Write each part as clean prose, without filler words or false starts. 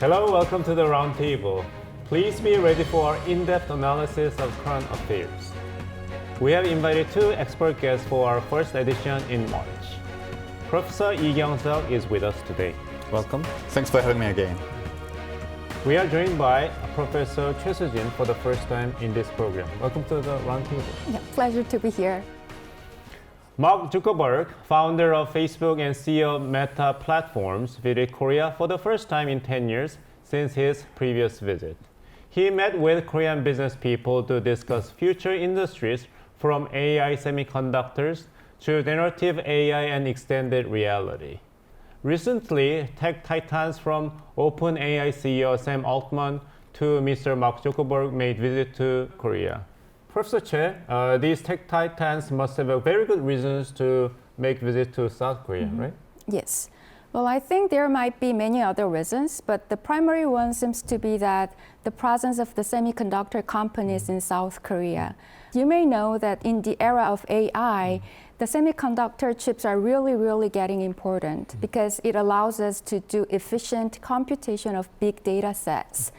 Hello, welcome to the Roundtable. Please be ready for our in-depth analysis of current affairs. We have invited two expert guests for our first edition in March. Professor Lee Kyung-seok is with us today. Welcome. Thanks for having me again. We are joined by Professor Choi Soo-jin for the first time in this program. Welcome to the Roundtable. Yeah, pleasure to be here. Mark Zuckerberg, founder of Facebook and CEO of Meta Platforms, visited Korea for the first time in 10 years since his previous visit. He met with Korean business people to discuss future industries from AI semiconductors to generative AI and extended reality. Recently, tech titans from OpenAI CEO Sam Altman to Mr. Mark Zuckerberg made visit to Korea. Professor Choi, these tech titans must have very good reasons to make visit to South Korea, right? Yes. Well, I think there might be many other reasons, but the primary one seems to be that the presence of the semiconductor companies in South Korea. You may know that in the era of AI, the semiconductor chips are really getting important because it allows us to do efficient computation of big data sets.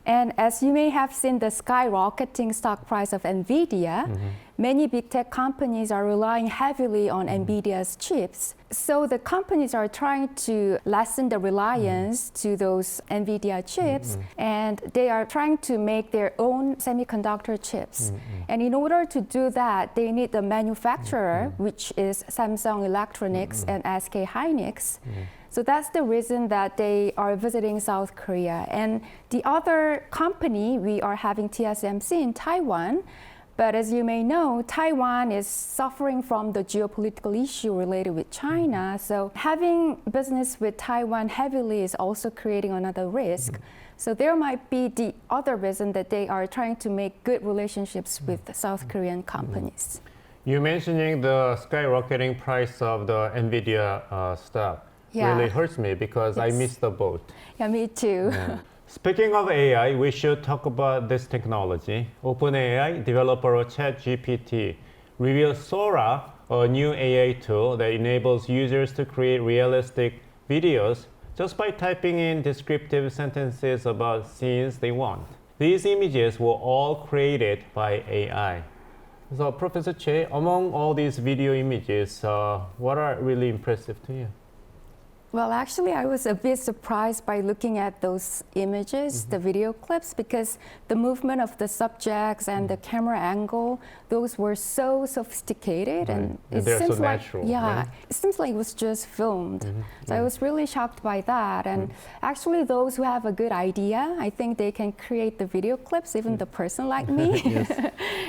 And as you may have seen the skyrocketing stock price of Nvidia, many big tech companies are relying heavily on Nvidia's chips. So the companies are trying to lessen the reliance to those Nvidia chips, and they are trying to make their own semiconductor chips. And in order to do that, they need the manufacturer, which is Samsung Electronics and SK Hynix. So that's the reason that they are visiting South Korea. And the other company, we are having TSMC in Taiwan. But as you may know, Taiwan is suffering from the geopolitical issue related with China. So having business with Taiwan heavily is also creating another risk. So there might be the other reason that they are trying to make good relationships with South Korean companies. You mentioning the skyrocketing price of the Nvidia stock. Yeah. Really hurts me because I missed the boat. Yeah, me too. Yeah. Speaking of AI, we should talk about this technology. OpenAI developer of ChatGPT revealed Sora, a new AI tool that enables users to create realistic videos just by typing in descriptive sentences about scenes they want. These images were all created by AI. So, Professor Choi, among all these video images, what are really impressive to you? Well, actually, I was a bit surprised by looking at those images, the video clips, because the movement of the subjects and the camera angle, those were so sophisticated, and it they're seems so like natural. it seems like it was just filmed. So I was really shocked by that. And actually, those who have a good idea, I think they can create the video clips, even the person like me.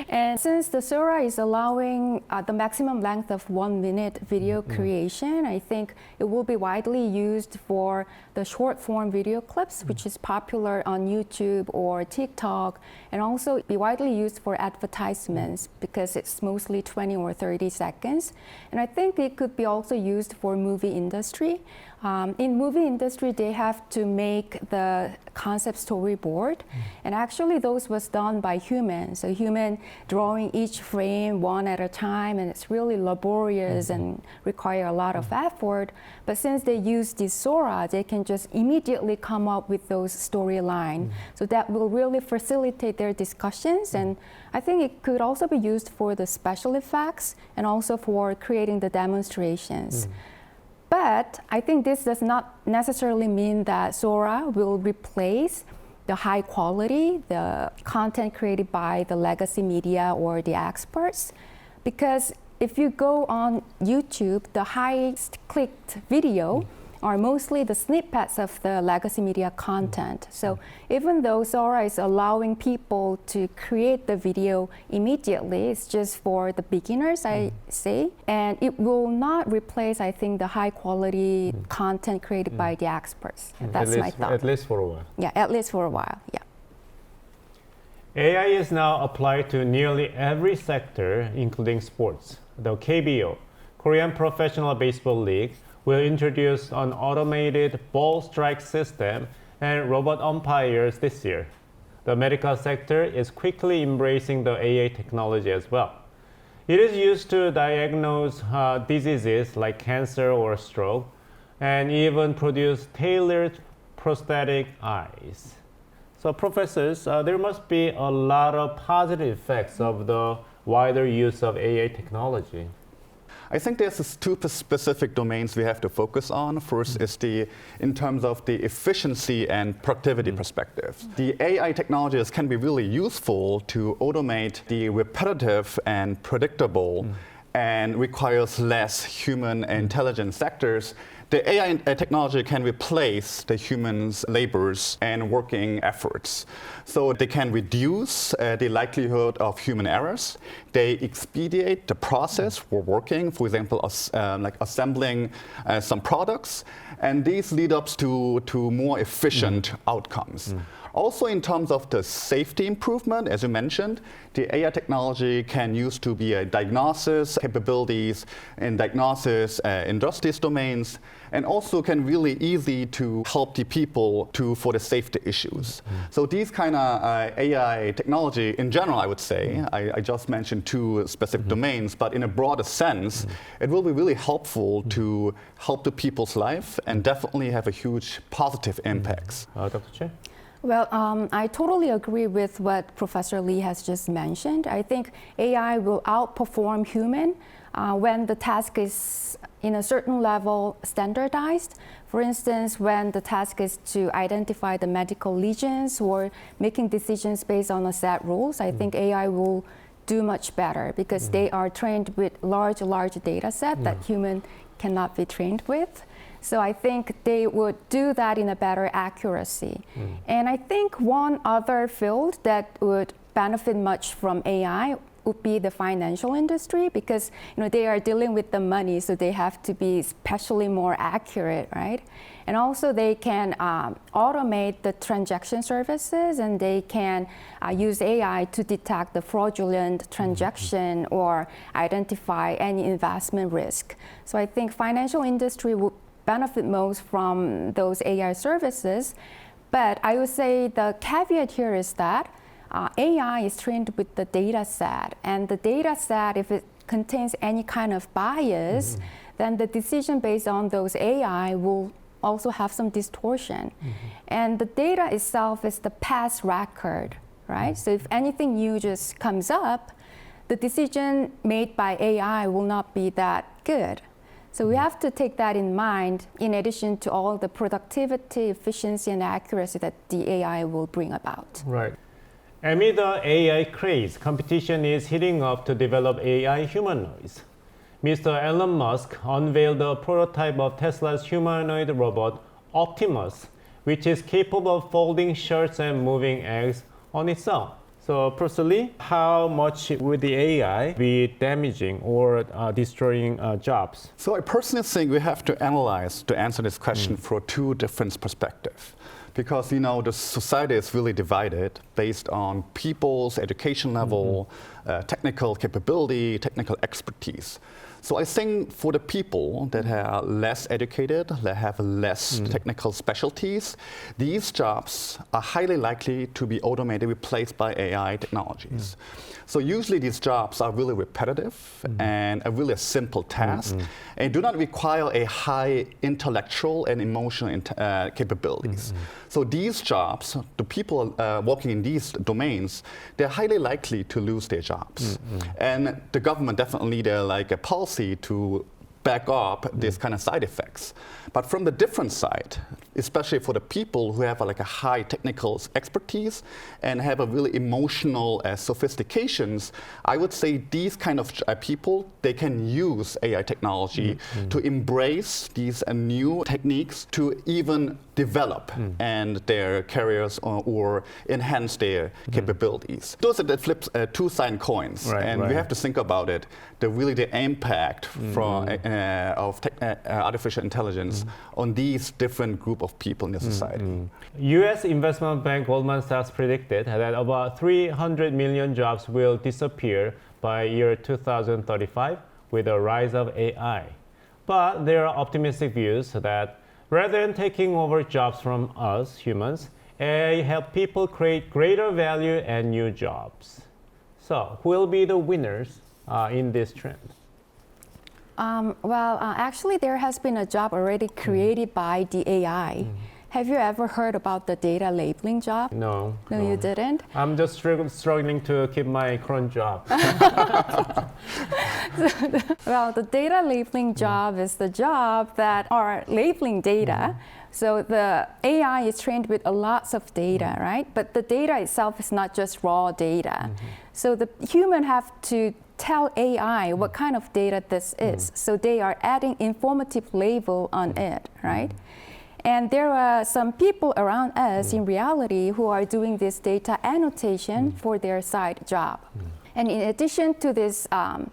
And since the Sora is allowing the maximum length of 1 minute video creation, I think it will be widely used for the short form video clips, which is popular on YouTube or TikTok, and also be widely used for advertisements because it's mostly 20 or 30 seconds. And I think it could be also used for movie industry. In movie industry, they have to make the concept storyboard, and actually those was done by humans. So human drawing each frame one at a time, and it's really laborious and require a lot of effort. But since they use this Sora, they can just immediately come up with those storyline. So that will really facilitate their discussions, and I think it could also be used for the special effects and also for creating the demonstrations. But I think this does not necessarily mean that Sora will replace the high quality, the content created by the legacy media or the experts. Because if you go on YouTube, the highest clicked video are mostly the snippets of the legacy media content. So even though Sora is allowing people to create the video immediately, it's just for the beginners, I say, and it will not replace, I think, the high quality content created by the experts. That's my thought. At least for a while. Yeah, at least for a while, yeah. AI is now applied to nearly every sector, including sports. The KBO, Korean Professional Baseball League, will introduce an automated ball strike system and robot umpires this year. The medical sector is quickly embracing the AI technology as well. It is used to diagnose diseases like cancer or stroke, and even produce tailored prosthetic eyes. So professors, there must be a lot of positive effects of the wider use of AI technology. I think there's two specific domains we have to focus on. First is in terms of the efficiency and productivity perspective. The AI technologies can be really useful to automate the repetitive and predictable and requires less human intelligence sectors. The AI technology can replace the humans' labors and working efforts. So they can reduce the likelihood of human errors. They expedite the process for working, for example, like assembling some products. And these lead up to more efficient outcomes. Also, in terms of the safety improvement, as you mentioned, the AI technology can use to be a diagnosis capabilities in diagnosis industries domains, and also can really easy to help the people for the safety issues. So these kind of AI technology in general, I would say, I just mentioned two specific domains, but in a broader sense, it will be really helpful to help the people's life and definitely have a huge positive impacts. Dr. Che? Well, I totally agree with what Professor Lee has just mentioned. I think AI will outperform human when the task is in a certain level standardized. For instance, when the task is to identify the medical lesions or making decisions based on a set rules, I think AI will do much better because they are trained with large data set that human cannot be trained with. So I think they would do that in a better accuracy. And I think one other field that would benefit much from AI would be the financial industry because they are dealing with the money, so they have to be especially more accurate, right? And also they can automate the transaction services, and they can use AI to detect the fraudulent transaction or identify any investment risk. So I think financial industry would benefit most from those AI services. But I would say the caveat here is that AI is trained with the data set, and the data set, if it contains any kind of bias, then the decision based on those AI will also have some distortion. And the data itself is the past record, right? So if anything new just comes up, the decision made by AI will not be that good. So we have to take that in mind in addition to all the productivity, efficiency, and accuracy that the AI will bring about. Right. Amid the AI craze, competition is heating up to develop AI humanoids. Mr. Elon Musk unveiled a prototype of Tesla's humanoid robot, Optimus, which is capable of folding shirts and moving eggs on its own. So, Professor Lee, how much would the AI be damaging or destroying jobs? So I personally think we have to analyze to answer this question for two different perspectives. Because the society is really divided based on people's education level, technical capability, technical expertise. So I think for the people that are less educated, that have less technical specialties, these jobs are highly likely to be automated, replaced by AI technologies. So usually these jobs are really repetitive and a really simple task, and do not require a high intellectual and emotional capabilities. So these jobs, the people working in these domains, they're highly likely to lose their jobs. And the government definitely need a policy to back up these kind of side effects. But from the different side, especially for the people who have a high technical expertise and have a really emotional sophistications, I would say these kind of people, they can use AI technology to embrace these new techniques to even develop and their careers or enhance their capabilities. Those are the flips, two-sided coins, we have to think about it. The impact from of artificial intelligence on these different group of people in the society. U.S. investment bank Goldman Sachs predicted that about 300 million jobs will disappear by year 2035 with the rise of AI. But there are optimistic views that rather than taking over jobs from us humans, AI help people create greater value and new jobs. So, who will be the winners in this trend? Actually, there has been a job already created by the AI. Have you ever heard about the data labeling job? No. No, you didn't? I'm just struggling to keep my current job. Well, the data labeling job is the job that are labeling data. So the AI is trained with a lots of data, right? But the data itself is not just raw data. So the human have to tell AI what kind of data this is. So they are adding informative label on it, right? And there are some people around us in reality who are doing this data annotation for their side job. And in addition to this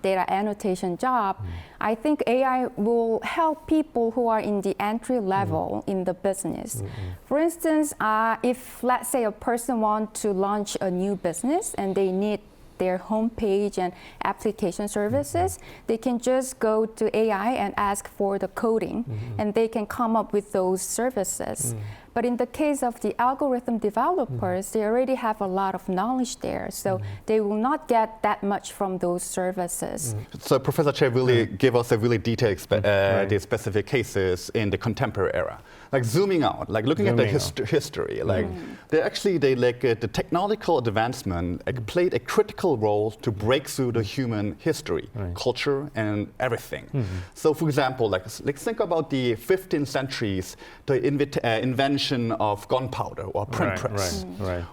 data annotation job, I think AI will help people who are in the entry level in the business. For instance, if let's say a person wants to launch a new business and they need their homepage and application services, they can just go to AI and ask for the coding, and they can come up with those services. But in the case of the algorithm developers, they already have a lot of knowledge there, so they will not get that much from those services. So Professor Che really gave us a really detailed the specific cases in the contemporary era. Like zooming out, like looking at the history, like the technological advancement played a critical role to break through the human history, culture, and everything. So for example, let's think about the 15th centuries, the invention of gunpowder or print press,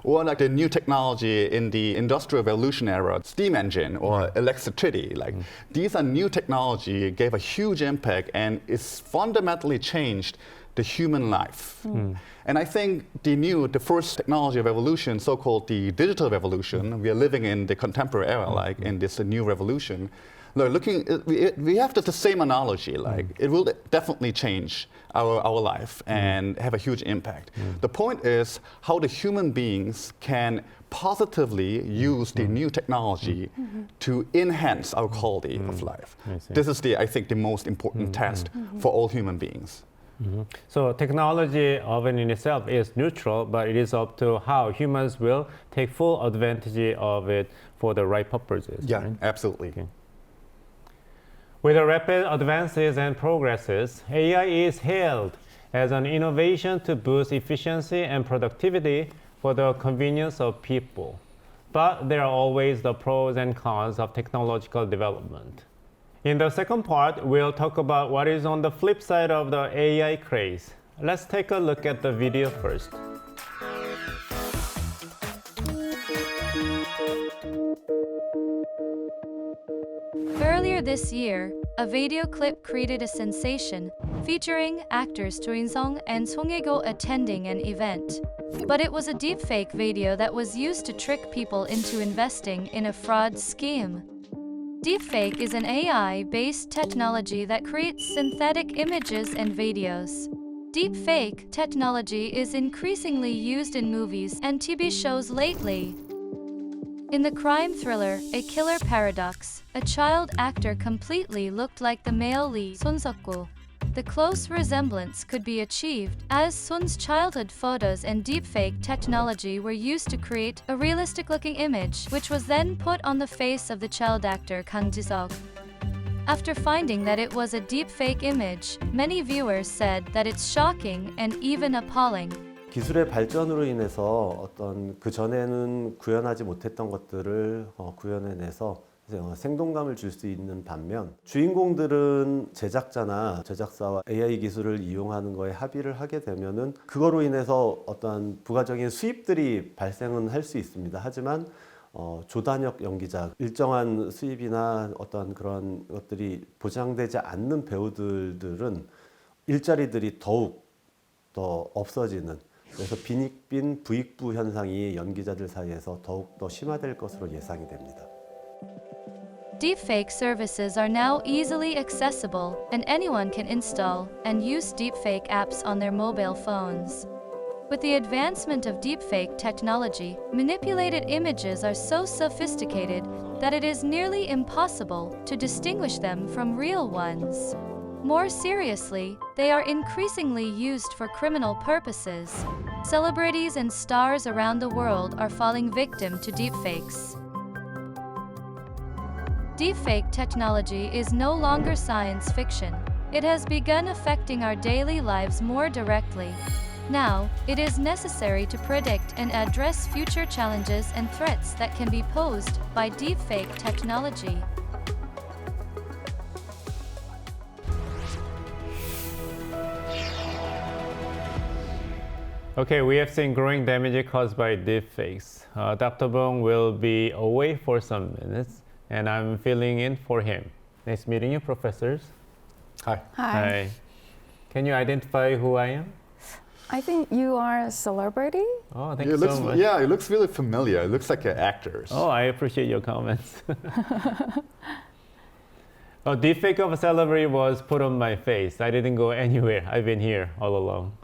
or like the new technology in the industrial revolution era, steam engine or electricity. Like these are new technology, gave a huge impact, and it's fundamentally changed the human life. And I think the first technology revolution, so-called the digital revolution, we are living in the contemporary era, like in this new revolution. We have the same analogy, like it will definitely change our life and have a huge impact. The point is how the human beings can positively use the new technology to enhance our quality of life. This is I think the most important test for all human beings. So technology of it in itself is neutral, but it is up to how humans will take full advantage of it for the right purposes. Yeah, right? absolutely. Okay. With the rapid advances and progresses, AI is hailed as an innovation to boost efficiency and productivity for the convenience of people. But there are always the pros and cons of technological development. In the second part, we'll talk about what is on the flip side of the AI craze. Let's take a look at the video first. Earlier this year, a video clip created a sensation featuring actors Choi In-sung and Song Hye-kyo attending an event. But it was a deepfake video that was used to trick people into investing in a fraud scheme. Deepfake is an AI-based technology that creates synthetic images and videos. Deepfake technology is increasingly used in movies and TV shows lately. In the crime thriller A Killer Paradox, a child actor completely looked like the male lead, Son Seok-gu. The close resemblance could be achieved as Son's childhood photos and deepfake technology were used to create a realistic-looking image, which was then put on the face of the child actor Kang Ji-seok. After finding that it was a deepfake image, many viewers said that it's shocking and even appalling. 기술의 발전으로 인해서 어떤 그 전에는 구현하지 못했던 것들을 구현해내서 생동감을 줄 수 있는 반면 주인공들은 제작자나 제작사와 AI 기술을 이용하는 거에 합의를 하게 되면은 그거로 인해서 어떤 부가적인 수입들이 발생은 할 수 있습니다. 하지만 조단역 연기자, 일정한 수입이나 어떤 그런 것들이 보장되지 않는 배우들은 일자리들이 더욱 더 없어지는, 그래서 빈익빈 부익부 현상이 연기자들 사이에서 더욱 더 심화될 것으로 예상이 됩니다. Deepfake services are now easily accessible, and anyone can install and use deepfake apps on their mobile phones. With the advancement of deepfake technology, manipulated images are so sophisticated that it is nearly impossible to distinguish them from real ones. More seriously, they are increasingly used for criminal purposes. Celebrities and stars around the world are falling victim to deepfakes. Deepfake technology is no longer science fiction. It has begun affecting our daily lives more directly. Now, it is necessary to predict and address future challenges and threats that can be posed by deepfake technology. Okay, we have seen growing damage caused by deepfakes. Dr. Bong will be away for some minutes, and I'm filling in for him. Nice meeting you, professors. Hi. Hi. Can you identify who I am? I think you are a celebrity. Oh, thank you so much. Yeah, it looks really familiar. It looks like an actor's. Oh, I appreciate your comments. A deepfake of a celebrity was put on my face. I didn't go anywhere. I've been here all along.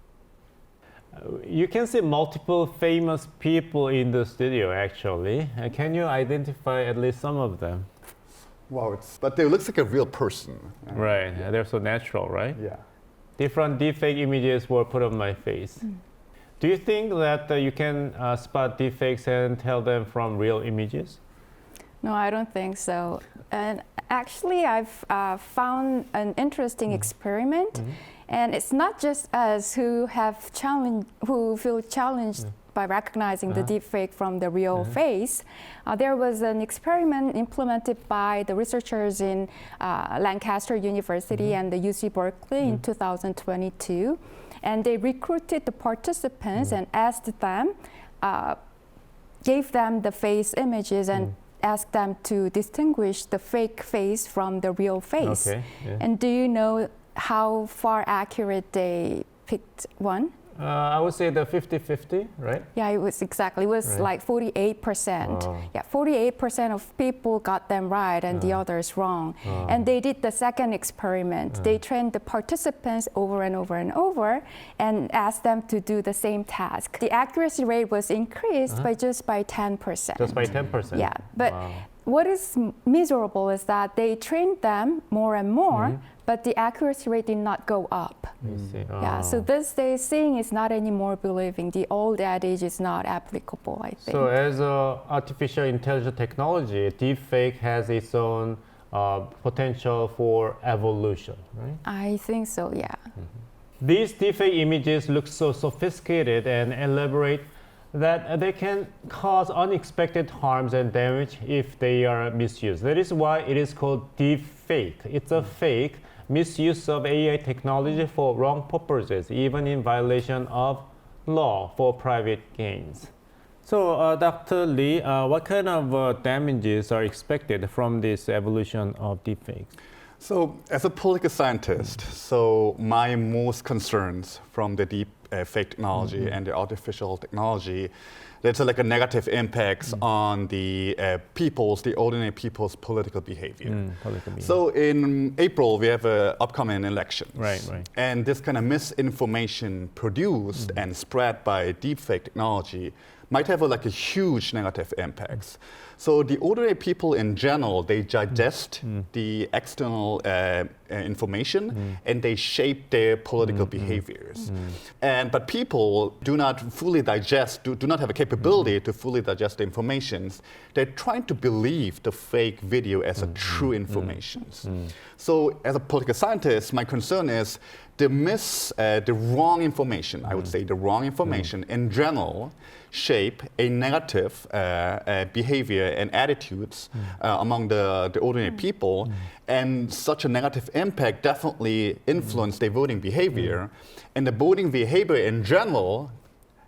You can see multiple famous people in the studio, actually. Can you identify at least some of them? Wow, but it looks like a real person. Right, they're so natural, right? Yeah. Different deepfake images were put on my face. Do you think that you can spot deepfakes and tell them from real images? No, I don't think so. And actually, I've found an interesting experiment. And it's not just us who feel challenged by recognizing the deepfake from the real face. There was an experiment implemented by the researchers in Lancaster University and the UC Berkeley in 2022. And they recruited the participants and asked them, gave them the face images and asked them to distinguish the fake face from the real face. Okay, yeah. And do you know how far accurate they picked one? I would say the 50-50, right? Yeah, it was exactly. It was Right. like 48%. Oh. Yeah, 48% of people got them right and the others wrong. And they did the second experiment. They trained the participants over and over and over and asked them to do the same task. The accuracy rate was increased by 10%. Just by 10%? Yeah, but Wow. what is miserable is that they trained them more and more, but the accuracy rate did not go up. I see. Yeah, so this day seeing is not anymore believing. The old adage is not applicable, I think. So as artificial intelligence technology, deepfake has its own potential for evolution, right? I think so, yeah. These deepfake images look so sophisticated and elaborate that they can cause unexpected harms and damage if they are misused. That is why it is called deepfake. It's a fake misuse of AI technology for wrong purposes, even in violation of law for private gains. So, Dr. Lee, what kind of damages are expected from this evolution of deepfakes? So, as a political scientist, so my most concerns from the deep fake technology and the artificial technology, there's like a negative impacts on the ordinary people's political behavior. So in April, we have an upcoming election. Right. And this kind of misinformation produced and spread by deepfake technology might have a huge negative impacts. So the ordinary people in general, they digest the external information and they shape their political behaviors. But people do not fully digest, do not have a capability to fully digest the information. They're trying to believe the fake video as a true information. So as a political scientist, my concern is the wrong information, I would say the wrong information in general shape a negative behavior and attitudes among the ordinary people, and such a negative impact definitely influence their voting behavior, and the voting behavior in general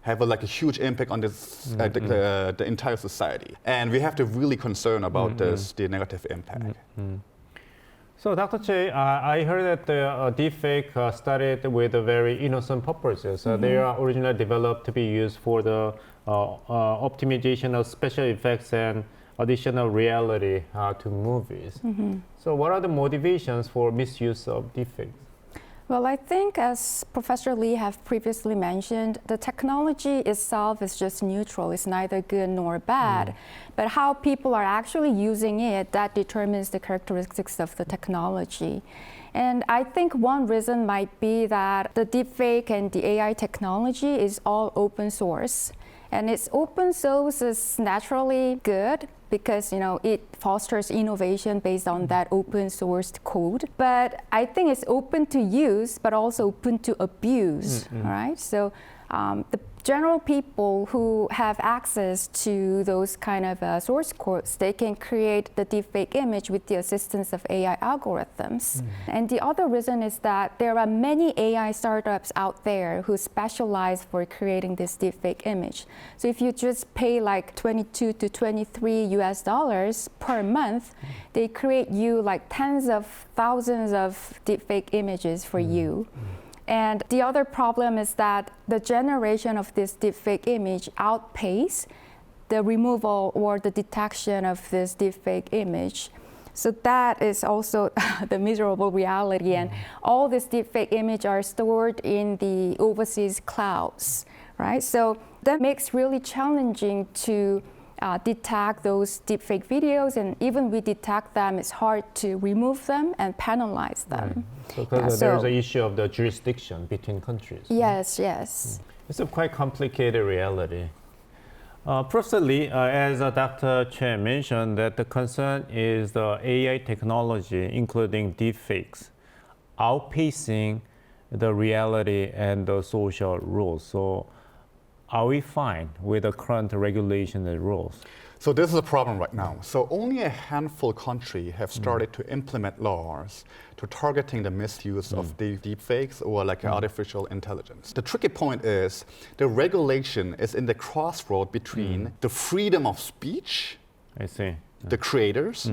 have a huge impact on this, the entire society, and we have to really concern about the negative impact. So, Dr. Che, I heard that the deepfake started with very innocent purposes. They are originally developed to be used for the optimization of special effects and additional reality to movies. So, what are the motivations for misuse of deepfakes? Well, I think as Professor Lee have previously mentioned, the technology itself is just neutral. It's neither good nor bad. But how people are actually using it, that determines the characteristics of the technology. And I think one reason might be that the deepfake and the AI technology is all open source. And its open source is naturally good because it fosters innovation based on that open sourced code. But I think it's open to use, but also open to abuse, right? So the general people who have access to those kind of source codes, they can create the deepfake image with the assistance of AI algorithms. And the other reason is that there are many AI startups out there who specialize for creating this deepfake image. So if you just pay like 22 to 23 US dollars per month, they create you like tens of thousands of deepfake images for you. And the other problem is that the generation of this deepfake image outpaces the removal or the detection of this deepfake image. So that is also the miserable reality. And all these deepfake images are stored in the overseas clouds, right? So that makes really challenging to detect those deepfake videos, and even we detect them, it's hard to remove them and penalize them. Because there's an issue of the jurisdiction between countries. Yes, yes. It's a quite complicated reality. Professor Lee, as Dr. Choi mentioned, that the concern is the AI technology, including deepfakes, outpacing the reality and the social rules. So are we fine with the current regulation and rules? So this is a problem right now. So only a handful of countries have started to implement laws to targeting the misuse of the deepfakes or like artificial intelligence. The tricky point is the regulation is in the crossroad between the freedom of speech, I see. the creators,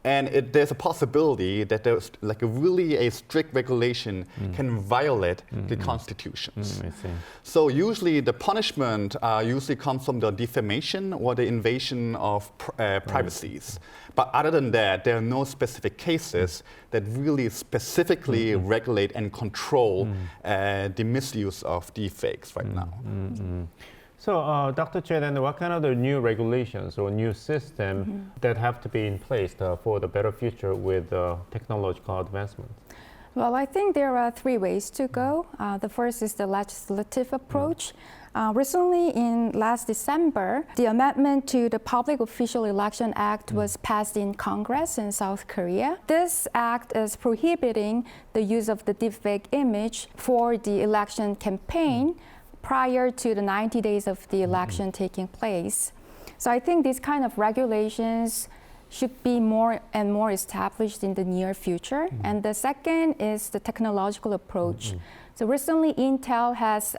and there's a possibility that there's like a strict regulation can violate the constitutions. I see. So usually the punishment usually comes from the defamation or the invasion of privacies. But other than that, there are no specific cases that really specifically regulate and control the misuse of deepfakes right now. So, Dr. Choi, then what kind of the new regulations or new system that have to be in place for the better future with technological advancement? Well, I think there are three ways to go. The first is the legislative approach. Recently, in last December, the amendment to the Public Official Election Act was passed in Congress in South Korea. This act is prohibiting the use of the deepfake image for the election campaign prior to the 90 days of the election taking place. So I think these kind of regulations should be more and more established in the near future. And the second is the technological approach. So recently, Intel has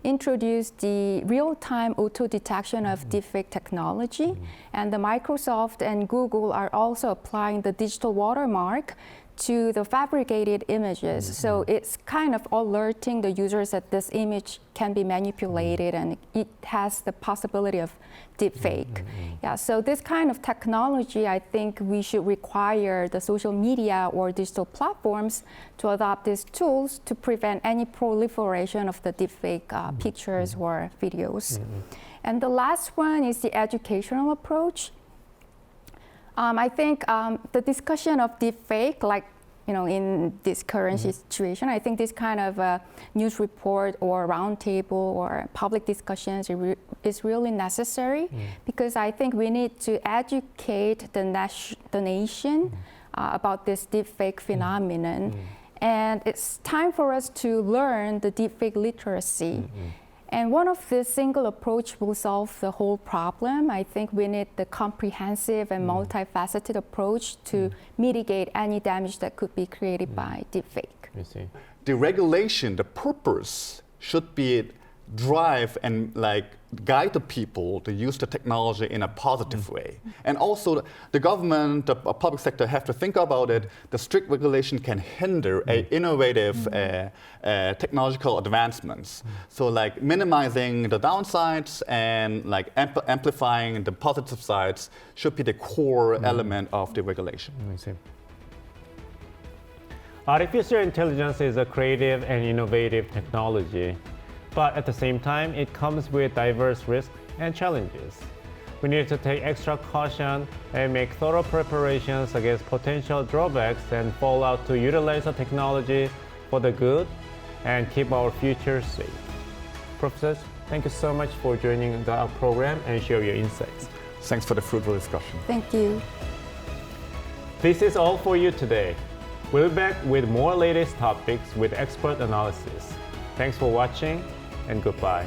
introduced the real-time auto-detection of deepfake technology, and the Microsoft and Google are also applying the digital watermark to the fabricated images. So it's kind of alerting the users that this image can be manipulated and it has the possibility of deepfake. Yeah, so this kind of technology, I think we should require the social media or digital platforms to adopt these tools to prevent any proliferation of the deepfake pictures or videos. And the last one is the educational approach. I think the discussion of deepfake, like in this current situation, I think this kind of news report or roundtable or public discussions is really necessary because I think we need to educate the nation about this deepfake phenomenon, and it's time for us to learn the deepfake literacy. And one of the single approach will solve the whole problem. I think we need the comprehensive and multifaceted approach to mitigate any damage that could be created by deepfake. I see. The regulation, the purpose should be drive and guide the people to use the technology in a positive way. And also the government, the public sector have to think about it. The strict regulation can hinder innovative technological advancements. So minimizing the downsides and amplifying the positive sides should be the core element of the regulation. I see. Artificial intelligence is a creative and innovative technology. But at the same time, it comes with diverse risks and challenges. We need to take extra caution and make thorough preparations against potential drawbacks and fallout to utilize the technology for the good and keep our future safe. Professors, thank you so much for joining the program and share your insights. Thanks for the fruitful discussion. Thank you. This is all for you today. We'll be back with more latest topics with expert analysis. Thanks for watching. and goodbye.